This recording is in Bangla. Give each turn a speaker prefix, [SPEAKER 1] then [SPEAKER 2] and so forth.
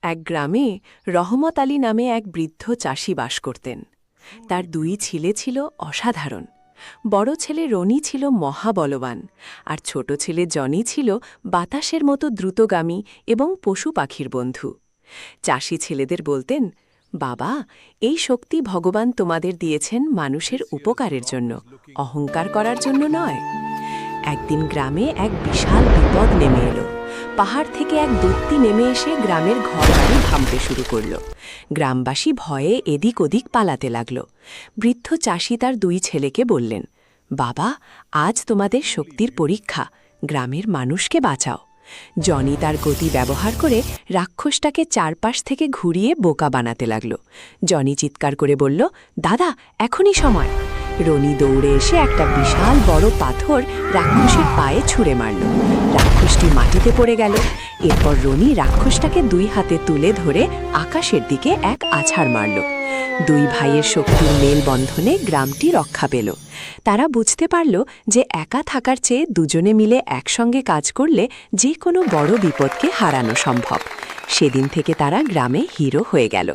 [SPEAKER 1] এক গ্রামে রহমত আলী নামে এক বৃদ্ধ চাষি বাস করতেন। তার দুই ছেলে ছিল অসাধারণ। বড় ছেলে রনি ছিল মহাবলবান, আর ছোট ছেলে জনি ছিল বাতাসের মতো দ্রুতগামী এবং পশু পাখির বন্ধু। চাষি ছেলেদের বলতেন, বাবা, এই শক্তি ভগবান তোমাদের দিয়েছেন মানুষের উপকারের জন্য, অহংকার করার জন্য নয়। একদিন গ্রামে এক বিশাল বিপদ নেমে এলো। পাহাড় থেকে এক দৈত্যী নেমে এসে গ্রামের ঘরবাড়ি ভাঙতে শুরু করল। গ্রামবাসী ভয়ে এদিক ওদিক পালাতে লাগল। বৃদ্ধ চাষি তার দুই ছেলেকে বললেন, বাবা, আজ তোমাদের শক্তির পরীক্ষা, গ্রামের মানুষকে বাঁচাও। জনি তার গতি ব্যবহার করে রাক্ষসটাকে চারপাশ থেকে ঘুরিয়ে বোকা বানাতে লাগল। জনি চিৎকার করে বলল, দাদা, এখনই সময়। রনি দৌড়ে এসে একটা বিশাল বড় পাথর রাক্ষসের পায়ে ছুঁড়ে মারল। রাক্ষসটি মাটিতে পড়ে গেল। এরপর রনি রাক্ষসটাকে দুই হাতে তুলে ধরে আকাশের দিকে এক আছাড় মারল। দুই ভাইয়ের শক্তির মেলবন্ধনে গ্রামটি রক্ষা পেল। তারা বুঝতে পারল যে একা থাকার চেয়ে দুজনে মিলে একসঙ্গে কাজ করলে যে কোনো বড় বিপদকে হারানো সম্ভব। সেদিন থেকে তারা গ্রামে হিরো হয়ে গেল।